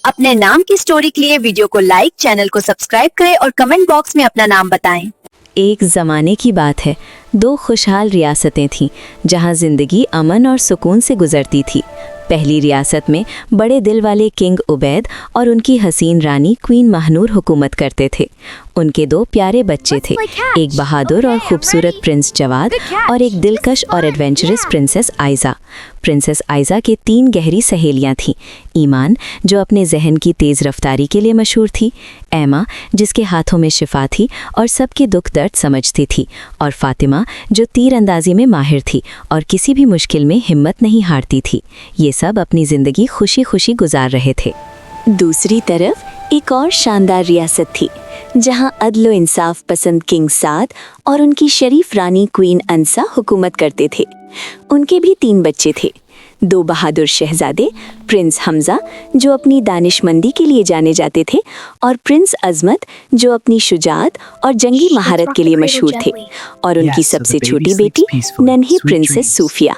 अपने नाम की स्टोरी के लिए वीडियो को लाइक, चैनल को सब्सक्राइब करें और कमेंट बॉक्स में अपना नाम बताएं। एक ज़माने की बात है, दो खुशहाल रियासतें थीं जहां ज़िंदगी अमन और सुकून से गुजरती थी। पहली रियासत में बड़े दिल वाले किंग उबैद और उनकी हसीन रानी क्वीन महनूर हुकूमत करते थे। उनके दो प्यारे बच्चे थे, एक बहादुर और खूबसूरत प्रिंस जवाद और एक दिलकश और adventurous princess Aiza. Princess Aiza के 3 गहरी सहेलियां थीं। ईमान, जो अपने जहन की तेज़ रफ्तारी के लिए मशहूर थी, एमा, जिसके हाथों में शिफा थी और सबके दुख दर्द समझती थी, और फातिमा, जो तीर अंदाजी में माहिर थी और किसी भी मुश्किल में हिम्मत नहीं हारती थी। ये सब अपनी ज़िंदगी खुशी खुशी गुजार रहे थे। दूसरी तरफ एक और शानदार रियासत थी जहां अदलो इंसाफ पसंद किंग साद और उनकी शरीफ रानी क्वीन अंसा हुकूमत करते थे। उनके भी 3 बच्चे थे, 2 बहादुर शहजादे, प्रिंस हमजा, जो अपनी दानिशमंदी के लिए जाने जाते थे, और प्रिंस अजमत, जो अपनी शुजाअत और जंगी महारत के लिए मशहूर थे, और उनकी सबसे छोटी बेटी नन्ही प्रिंसेस सूफिया।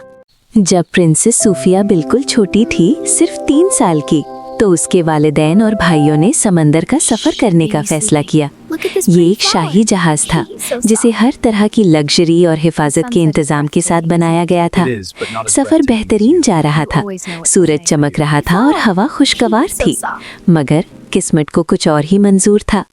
जब प्रिंसेस सूफिया बिल्कुल छोटी थी, सिर्फ 3 साल की, तो उसके वालिदैन और भाइयों ने समंदर का सफ़र करने का फैसला किया। ये एक शाही जहाज़ था जिसे हर तरह की लग्जरी और हिफाजत के इंतज़ाम के साथ बनाया गया था। सफ़र बेहतरीन जा रहा था, सूरज चमक रहा था और हवा खुशगवार थी, मगर किस्मत को कुछ और ही मंजूर था।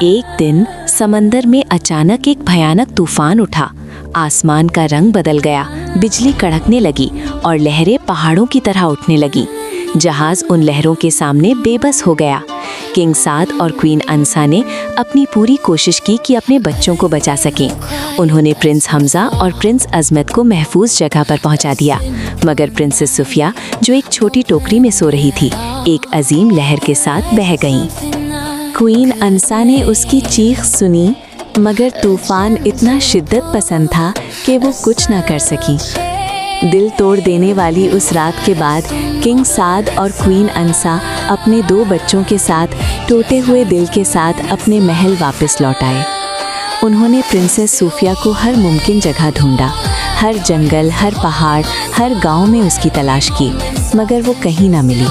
एक दिन समंदर में अचानक एक भयानक तूफान उठा। आसमान का रंग बदल गया, बिजली कड़कने लगी और लहरें पहाड़ों की तरह उठने लगी। जहाज़ उन लहरों के सामने बेबस हो गया। किंग साद और क्वीन अंसा ने अपनी पूरी कोशिश की कि अपने बच्चों को बचा सकें। उन्होंने प्रिंस हमजा और प्रिंस अजमत को महफूज जगह पर पहुंचा दिया, मगर प्रिंसेस सूफिया, जो एक छोटी टोकरी में सो रही थी, एक अजीम लहर के साथ बह गईं। क्वीन अंसा ने उसकी चीख सुनी, मगर तूफान इतना शिद्दत पसंद था कि वो कुछ ना कर सकी। दिल तोड़ देने वाली उस रात के बाद किंग साद और क्वीन अंसा अपने 2 बच्चों के साथ टूटे हुए दिल के साथ अपने महल वापस लौट आए। उन्होंने प्रिंसेस सूफिया को हर मुमकिन जगह ढूंढा, हर जंगल, हर पहाड़, हर गांव में उसकी तलाश की, मगर वो कहीं ना मिली।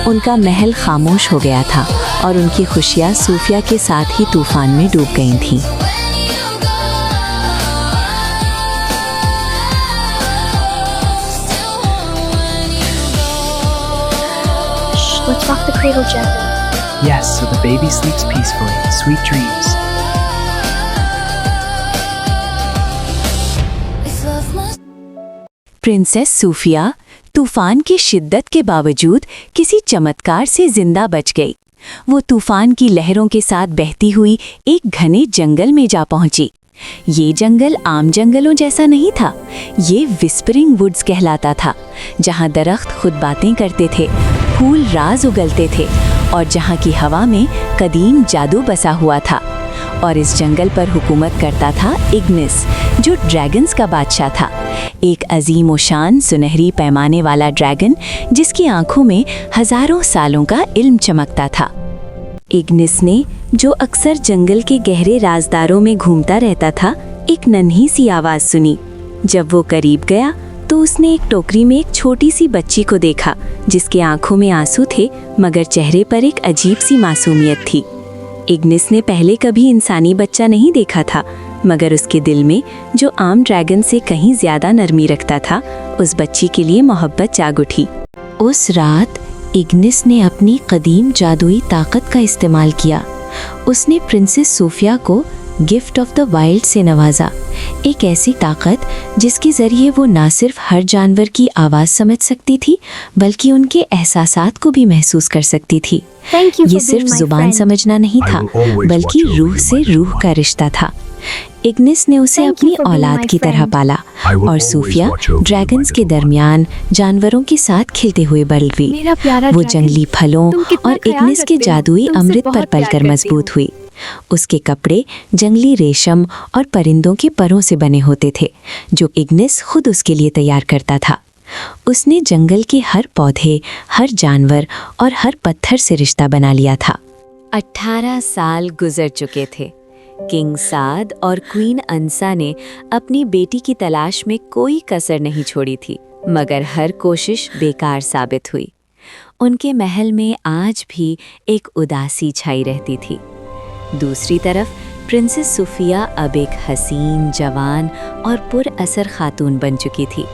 उनका महल खामोश हो गया था और उनकी खुशियाँ सूफिया के साथ ही तूफान में डूब गई थीं। Let's rock the cradle gently. Yes, so the baby sleeps peacefully. Sweet dreams. Princess Sufiya तूफान की शिद्दत के बावजूद किसी चमत्कार से जिंदा बच गई। वो तूफान की लहरों के साथ बहती हुई एक घने जंगल में जा पहुंची। ये जंगल आम जंगलों जैसा नहीं था, ये विस्परिंग वुड्स कहलाता था, जहां दरख्त खुद बातें करते थे, फूल राज उगलते थे और जहां की हवा में कदीम जादू बसा हुआ था। और इस जंगल पर हुकूमत करता था इग्निस, जो ड्रैगन्स का बादशाह था, एक अजीम व शान सुनहरी पैमाने वाला ड्रैगन जिसकी आंखों में हजारों सालों का इल्म चमकता था। इग्निस ने, जो अक्सर जंगल के गहरे राज़दारों में घूमता रहता था, एक नन्ही सी आवाज़ सुनी। जब वो करीब गया तो उसने एक टोकरी में एक छोटी सी बच्ची को देखा, जिसके आंखों में आंसू थे, मगर चेहरे पर एक अजीब सी मासूमियत थी। इग्निस ने पहले कभी इंसानी बच्चा नहीं देखा था, मगर उसके दिल में, जो आम ड्रैगन से कहीं ज्यादा नरमी रखता था, उस बच्ची के लिए मोहब्बत जाग उठी। उस रात इग्निस ने अपनी कदीम जादुई ताकत का इस्तेमाल किया। उसने प्रिंसेस सूफिया को गिफ्ट ऑफ द वाइल्ड से नवाजा, एक ऐसी ताकत जिसके ज़रिए वो ना सिर्फ हर जानवर की आवाज़ समझ सकती थी, बल्कि उनके एहसासात को भी महसूस कर सकती थी। ये सिर्फ ज़ुबान समझना नहीं था, बल्कि रूह से रूह का रिश्ता था। इग्निस ने उसे अपनी औलाद की तरह पाला और सूफिया ड्रैगन्स के दरमियान जानवरों के साथ खिलते हुए बढ़ गई। वो जंगली फलों और इग्निस के जादुई अमृत पर पलकर मजबूत हुई। उसके कपड़े जंगली रेशम और परिंदों के परों से बने होते थे, जो इग्निस खुद उसके लिए तैयार करता था। उसने जंगल के हर पौधे, हर जानवर और हर पत्थर से रिश्ता बना लिया था। 18 साल गुजर चुके थे। किंग साद और क्वीन अंसा ने अपनी बेटी की तलाश में कोई कसर नहीं छोड़ी थी, मगर हर कोशिश बेकार साबित हुई। उनके महल में आज भी एक उदासी छाई रहती थी। दूसरी तरफ प्रिंसेस सुफिया अब एक हसीन, जवान और पुरअसर खातून बन चुकी थी,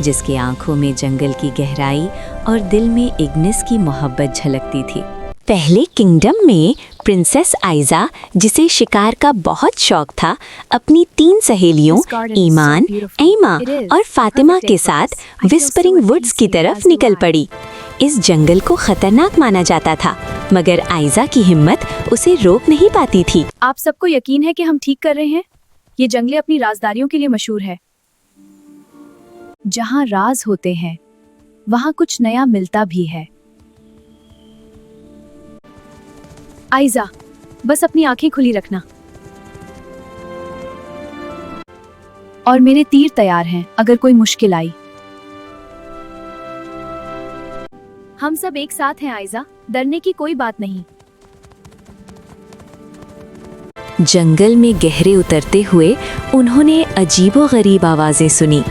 जिसकी आंखों में जंगल की गहराई और दिल में इग्निस की मोहब्बत झलकती थी। पहले किंगडम में प्रिंसेस आइजा, जिसे शिकार का बहुत शौक था, अपनी 3 सहेलियों ईमान, एमा और फातिमा के साथ विस्परिंग वुड्स की तरफ निकल पड़ी। इस जंगल को खतरनाक माना जाता था, मगर आइजा की हिम्मत उसे रोक नहीं पाती थी। आप सबको यकीन है कि हम ठीक कर रहे हैं? ये जंगलें अपनी राजदारियों के लिए मशहूर है। जहाँ राज होते हैं, वहाँ कुछ नया मिलता भी है। आइजा, बस अपनी आंखें खुली रखना। और मेरे तीर तैयार हैं अगर कोई मुश्किल आई। हम सब एक साथ हैं आइजा, डरने की कोई बात नहीं। जंगल में गहरे उतरते हुए उन्होंने अजीबोगरीब आवाजें सुनी।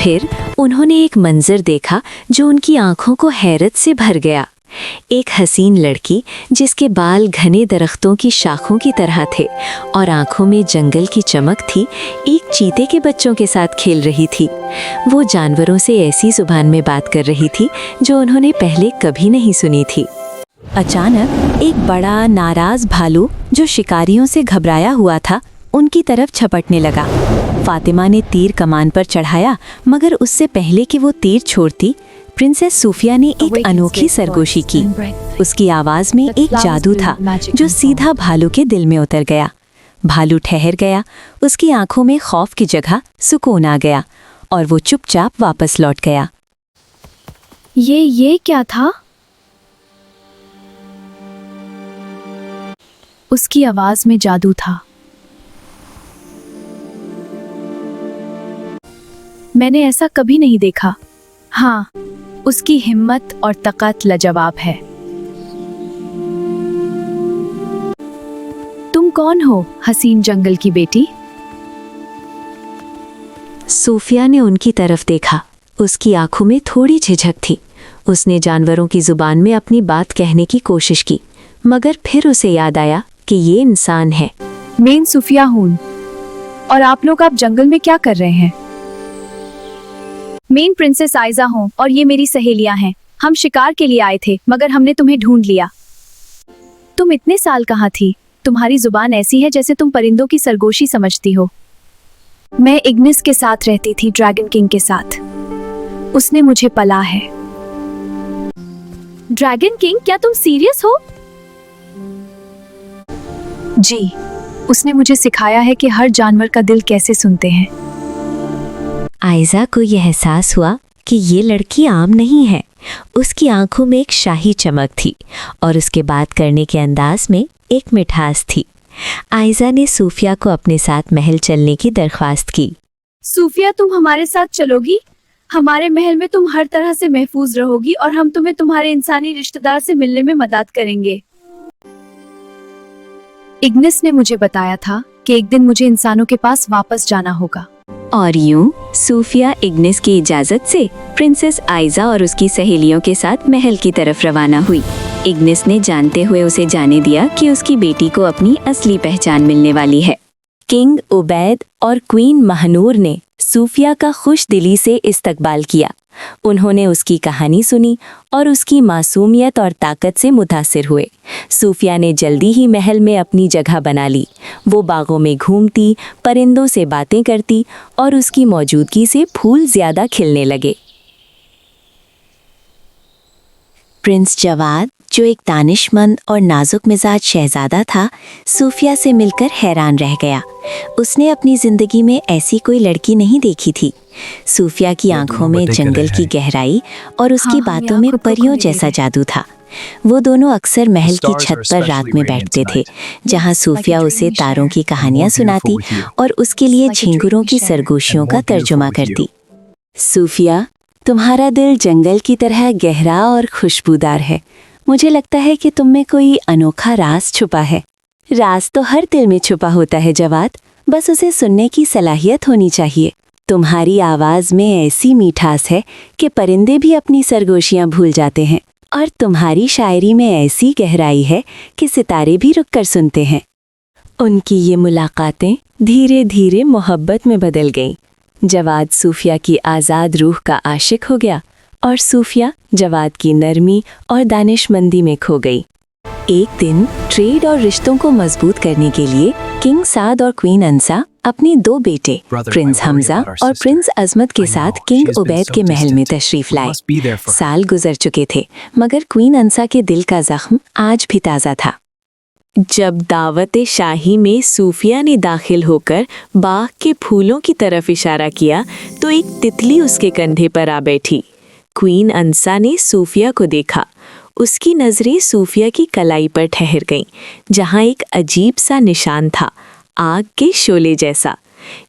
फिर उन्होंने एक मंजर देखा जो उनकी आंखों को हैरत से भर गया। एक हसीन लड़की जिसके बाल घने दरख्तों की शाखों की तरह थे और आंखों में जंगल की चमक थी, एक चीते के बच्चों के साथ खेल रही थी। वो जानवरों से ऐसी जुबान में बात कर रही थी जो उन्होंने पहले कभी नहीं सुनी थी। अचानक एक बड़ा नाराज भालू जो शिकारियों से घबराया हुआ था, उनकी तरफ झपटने लगा। फातिमा ने तीर कमान पर चढ़ाया, मगर उससे पहले कि वो तीर छोड़ती, प्रिंसेस सूफिया ने एक अनोखी सरगोशी की। उसकी आवाज में एक जादू था जो सीधा भालू के दिल में उतर गया। भालू ठहर गया, उसकी आंखों में खौफ की जगह सुकून आ गया और वो चुपचाप वापस लौट गया। ये क्या था? उसकी आवाज में जादू था। मैंने ऐसा कभी नहीं देखा। हाँ, उसकी हिम्मत और ताकत लाजवाब है। तुम कौन हो, हसीन जंगल की बेटी? सूफिया ने उनकी तरफ देखा। उसकी आंखों में थोड़ी झिझक थी। उसने जानवरों की जुबान में अपनी बात कहने की कोशिश की, मगर फिर उसे याद आया कि ये इंसान है। मैं सूफिया हूं। और आप लोग अब जंगल में क्या कर रहे हैं? मैं प्रिंसेस आइजा हूं और ये मेरी सहेलियां हैं। हम शिकार के लिए आए थे, मगर हमने तुम्हें ढूंढ लिया। तुम इतने साल कहाँ थी? तुम्हारी जुबान ऐसी है जैसे तुम परिंदों की सरगोशी समझती हो। मैं इग्निस के साथ रहती थी, ड्रैगन किंग के साथ। उसने मुझे पला है। ड्रैगन किंग, क्या तुम सीरियस हो? जी, उसने मुझे सिखाया है कि हर जानवर का दिल कैसे सुनते हैं। आइजा को यह एहसास हुआ कि ये लड़की आम नहीं है। उसकी आंखों में एक शाही चमक थी और उसके बात करने के अंदाज में एक मिठास थी। आइजा ने सूफिया को अपने साथ महल चलने की दरख्वास्त की। सूफिया, तुम हमारे साथ चलोगी? हमारे महल में तुम हर तरह से महफूज रहोगी और हम तुम्हें तुम्हारे इंसानी रिश्तेदार से मिलने में मदद करेंगे। इग्निस ने मुझे बताया था कि एक दिन मुझे इंसानों के पास वापस जाना होगा। और यूं सूफिया इग्निस की इजाजत से प्रिंसेस आइजा और उसकी सहेलियों के साथ महल की तरफ रवाना हुई। इग्निस ने जानते हुए उसे जाने दिया कि उसकी बेटी को अपनी असली पहचान मिलने वाली है। किंग उबैद और क्वीन महनूर ने सूफिया का खुश दिली से इस्तकबाल किया। उन्होंने उसकी कहानी सुनी और उसकी मासूमियत और ताकत से मुतासिर हुए। सूफिया ने जल्दी ही महल में अपनी जगह बना ली। वो बागों में घूमती, परिंदों से बातें करती और उसकी मौजूदगी से फूल ज्यादा खिलने लगे। प्रिंस जवाद, जो एक दानिशमंद और नाजुक मिजाज शहजादा था, सूफिया से मिलकर हैरान रह गया। उसने अपनी जिंदगी में ऐसी कोई लड़की नहीं देखी थी। सूफिया की आंखों में जंगल की गहराई और उसकी बातों में परियों जैसा जादू था। वो दोनों अक्सर महल की छत पर रात में बैठते थे, जहां सूफिया उसे तारों की कहानियां सुनाती और उसके लिए झिंगुरों की सरगोशियों का तर्जुमा करती। सूफिया, तुम्हारा दिल जंगल की तरह गहरा और खुशबूदार है। मुझे लगता है कि तुम में कोई अनोखा राज छुपा है। राज तो हर दिल में छुपा होता है जवाद, बस उसे सुनने की सलाहियत होनी चाहिए। तुम्हारी आवाज में ऐसी मीठास है कि परिंदे भी अपनी सरगोशियां भूल जाते हैं, और तुम्हारी शायरी में ऐसी गहराई है कि सितारे भी रुककर सुनते हैं। उनकी ये मुलाकातें धीरे धीरे मोहब्बत में बदल गईं। जवाद सूफिया की आज़ाद रूह का आशिक हो गया और सूफिया जवाद की नरमी और दानिशमंदी में खो गई। एक दिन ट्रेड और रिश्तों को मजबूत करने के लिए किंग साद और क्वीन अंसा अपने 2 बेटे प्रिंस हमजा और प्रिंस अजमत के साथ किंग उबैद के महल में तशरीफ लाए। साल गुजर चुके थे, मगर क्वीन अंसा के दिल का जख्म आज भी ताज़ा था। जब दावत शाही में सूफिया ने दाखिल होकर बाग के फूलों की तरफ इशारा किया तो एक तितली उसके कंधे पर आ बैठी। क्वीन अंसा ने सूफिया को देखा। उसकी नज़रें सूफिया की कलाई पर ठहर गईं, जहां एक अजीब सा निशान था, आग के शोले जैसा।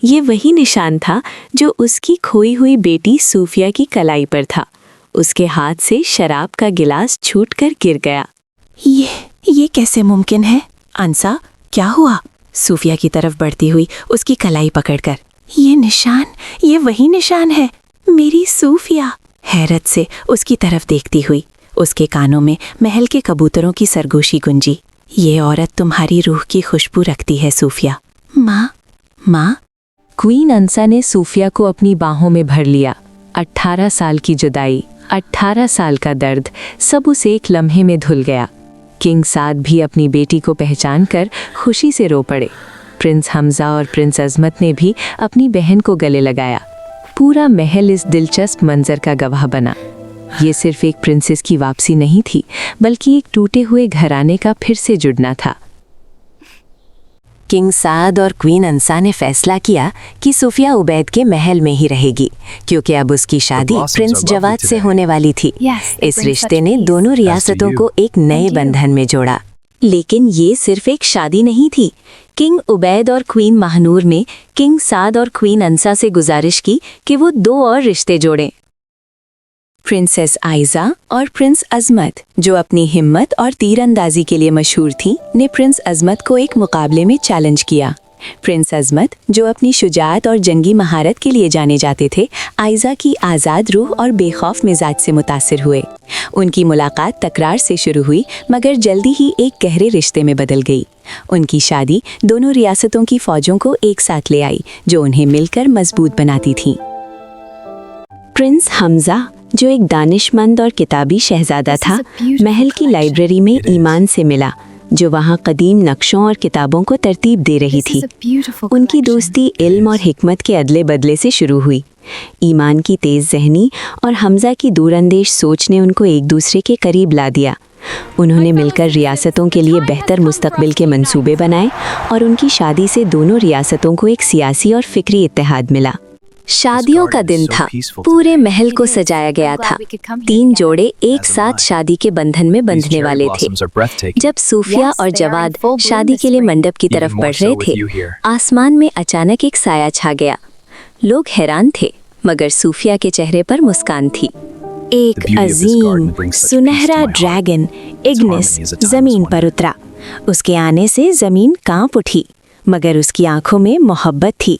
ये वही निशान था जो उसकी खोई हुई बेटी सूफिया की कलाई पर था। उसके हाथ से शराब का गिलास छूटकर गिर गया। ये कैसे मुमकिन है? अंसा, क्या हुआ? सूफिया की तरफ बढ़ती हुई उसकी कलाई पकड़कर, ये निशान, ये वही निशान है, मेरी सूफिया। हैरत से उसकी तरफ देखती हुई उसके कानों में महल के कबूतरों की सरगोशी गुंजी। ये औरत तुम्हारी रूह की खुशबू रखती है सूफिया। माँ। क्वीन अंसा ने सूफिया को अपनी बाहों में भर लिया। 18 साल की जुदाई, 18 साल का दर्द, सब उस एक लम्हे में धुल गया। किंग साद भी अपनी बेटी को पहचान कर खुशी से रो पड़े। प्रिंस हमजा और प्रिंस अजमत ने भी अपनी बहन को गले लगाया। पूरा महल इस दिलचस्प मंजर का गवाह बना। ये सिर्फ एक प्रिंसेस की वापसी नहीं थी, बल्कि एक टूटे हुए घराने का फिर से जुड़ना था। किंग साद और क्वीन अंसा ने फैसला किया कि सूफिया उबैद के महल में ही रहेगी, क्योंकि अब उसकी शादी प्रिंस जवाद से होने वाली थी। इस रिश्ते ने दोनों रियासतों को एक नए बंधन में जोड़ा। लेकिन ये सिर्फ एक शादी नहीं थी। किंग उबैद और क्वीन महानूर ने किंग साद और क्वीन अंसा से गुजारिश की कि वो 2 और रिश्ते जोड़ें। प्रिंसेस आइजा और प्रिंस अजमत, जो अपनी हिम्मत और तीरंदाजी के लिए मशहूर थीं, ने प्रिंस अजमत को एक मुकाबले में चैलेंज किया। प्रिंस अजमत, जो अपनी शुजाअत और जंगी महारत के लिए जाने जाते थे, आइजा की आज़ाद रूह और बेखौफ मिजाज से मुतासिर हुए। उनकी मुलाकात तकरार से शुरू हुई, मगर जल्दी ही एक गहरे रिश्ते में बदल गई। उनकी शादी दोनों रियासतों की फौजों को एक साथ ले आई, जो उन्हें मिलकर मजबूत बनाती थीं। प्रिंस हमजा, जो एक दानिशमंद और किताबी शहजादा था, महल की लाइब्रेरी में ईमान से मिला, जो वहाँ कदीम नक्शों और किताबों को तरतीब दे रही थी। उनकी दोस्ती इल्म और हिकमत के अदले बदले से शुरू हुई। ईमान की तेज जहनी और हमजा की दूरंदेश सोच ने उनको एक दूसरे के करीब ला दिया। उन्होंने मिलकर रियासतों के लिए बेहतर मुस्तकबिल के मंसूबे बनाए, और उनकी शादी से दोनों रियासतों को एक सियासी और फिक्री इत्तेहाद मिला। शादियों का दिन था। पूरे महल को सजाया गया था। 3 जोड़े एक साथ शादी के बंधन में बंधने वाले थे। जब सूफिया और जवाद शादी के लिए मंडप की तरफ बढ़ रहे थे, आसमान में अचानक एक साया छा गया। लोग हैरान थे, मगर सूफिया के चेहरे पर मुस्कान थी। एक अजीम सुनहरा ड्रैगन इग्निस जमीन पर उतरा। उसके आने से जमीन कांप उठी, मगर उसकी आंखों में मोहब्बत थी।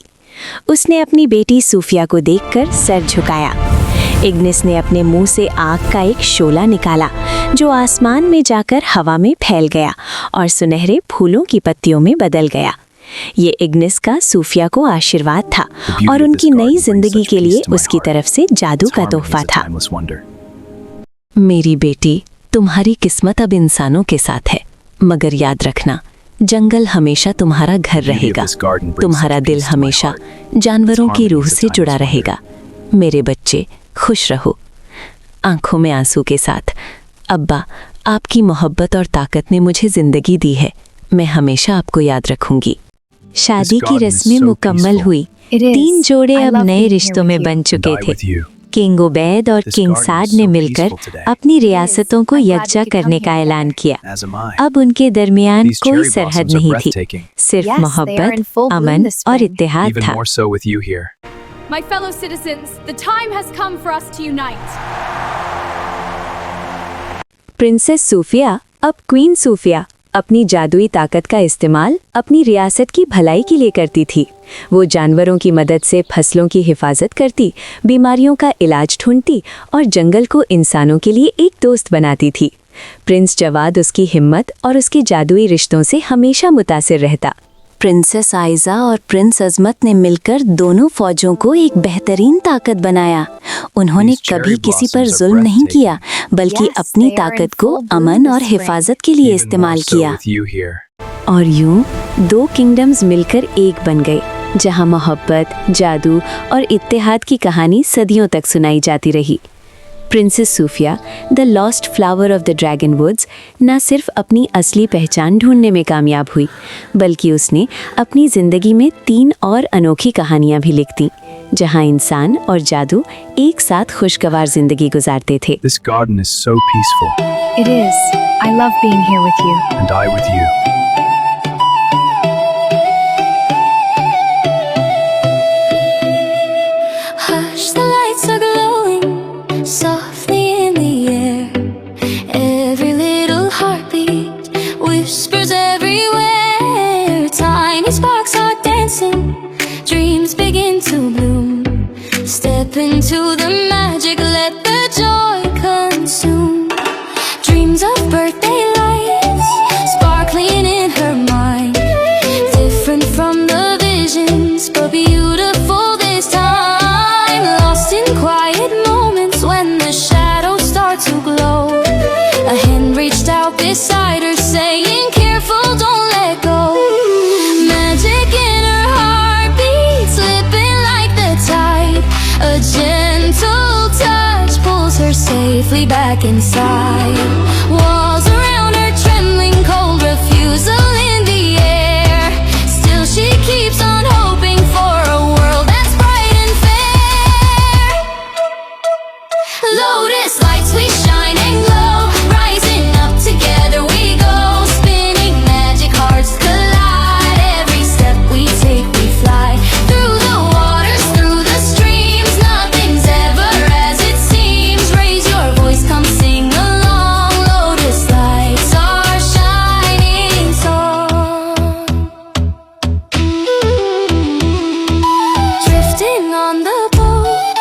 उसने अपनी बेटी सूफिया को देखकर सर झुकाया। इग्निस ने अपने मुंह से आग का एक शोला निकाला, जो आसमान में जाकर हवा में फैल गया और सुनहरे फूलों की पत्तियों में बदल गया। ये इग्निस का सूफिया को आशीर्वाद था और उनकी नई जिंदगी के लिए उसकी तरफ से जादू का तोहफा था। मेरी बेटी, तुम्हारी किस्मत अब इंसानों के साथ है, मगर याद रखना, जंगल हमेशा तुम्हारा घर रहेगा। तुम्हारा दिल हमेशा जानवरों की रूह से जुड़ा रहेगा। मेरे बच्चे, खुश रहो। आंखों में आंसू के साथ, अब्बा, आपकी मोहब्बत और ताकत ने मुझे जिंदगी दी है। मैं हमेशा आपको याद रखूंगी। शादी की रस्में मुकम्मल हुई। 3 जोड़े अब नए रिश्तों में बन चुके थे। किंग उबैद और किंग साद ने मिलकर अपनी रियासतों को यकजा करने का ऐलान किया। अब उनके दरमियान कोई सरहद नहीं थी, सिर्फ मोहब्बत, अमन और इत्तेहाद था। My fellow citizens, the time has come for us to unite. Princess Sufiya अब क्वीन सूफिया अपनी जादुई ताकत का इस्तेमाल अपनी रियासत की भलाई के लिए करती थी। वो जानवरों की मदद से फसलों की हिफाजत करती, बीमारियों का इलाज ढूंढती और जंगल को इंसानों के लिए एक दोस्त बनाती थी। प्रिंस जवाद उसकी हिम्मत और उसके जादुई रिश्तों से हमेशा मुतासिर रहता। प्रिंसेस आइज़ा और प्रिंस अजमत ने मिलकर दोनों फौजों को एक बेहतरीन ताकत बनाया। उन्होंने कभी किसी पर जुल्म नहीं किया, बल्कि अपनी ताकत को अमन और हिफाजत के लिए इस्तेमाल किया। और यूं 2 किंगडम्स मिलकर एक बन गए, जहां मोहब्बत, जादू और इत्तेहाद की कहानी सदियों तक सुनाई जाती रही। Princess Sufiya, the lost flower of the dragon woods, न सिर्फ अपनी असली पहचान ढूंढने में कामयाब हुई, बल्कि उसने अपनी ज़िंदगी में 3 और अनोखी कहानियां भी लिख दी, जहां इंसान और जादू एक साथ खुशगवार जिंदगी गुजारते थे। This garden is so peaceful. It is. I love being here with you. And I with you. Hush, the lights are glowing softly in the air. Every little heartbeat whispers everywhere. Tiny sparks are dancing, dreams begin to bloom. Step into the magic, let the joy consume. Dreams of birthday lights sparkling in her mind. Different from the visions, but beautiful this time. Lost in quiet moments when the shadows start to glow. A hand reached out beside her, saying, "Careful, don't let go." Magic in her heartbeat, slipping like the tide. A gentle touch pulls her safely back inside. Walls around her trembling, cold refusal in the air. Still she keeps on hoping for a world that's bright and fair. Lotus lights, we shine and glow. Rising up together we go. Spinning magic hearts collide. Every step we take we fly. Through the waters, through the streams. Nothing's ever as it seems. Raise your voice, come sing along. Lotus lights are shining song. Drifting on the boat,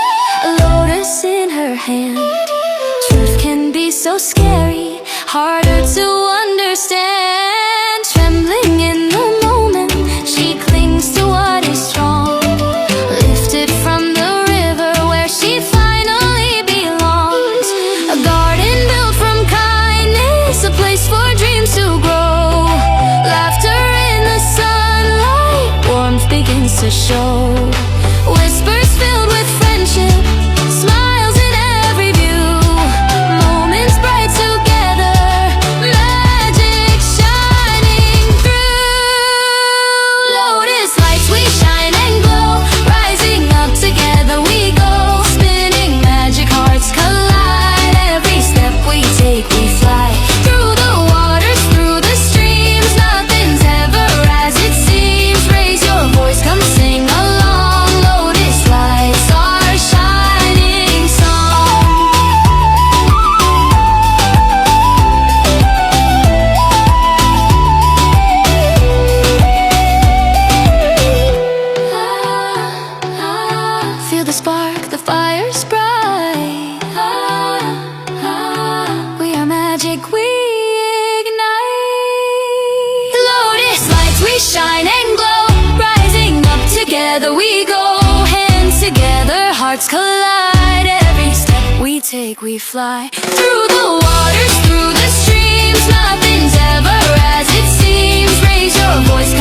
a lotus in her hand. Truth can be so scary, harder to understand. Trembling in the moment, she clings to what is strong. Lifted from the river where she finally belongs. A garden built from kindness, a place for dreams to grow. Laughter in the sunlight, warmth begins to show. Whispers filled with friendship, smiles in every view. Moments bright together, magic shining through. Lotus lights, we shine and glow. Rising up together we go. Spinning magic hearts collide. Every step we take we fly. Through the waters, through the streams. Nothing's ever as it seems. Raise your voice, come sing along. Lotus lights are shining song. Feel the spark, the fire's bright. We are magic, we ignite. Lotus lights, we shine and glow. Rising up together we go. Hands together, hearts collide. Every step we take we fly. Through the waters, through the streams. Nothing's ever as it seems. Raise your voice,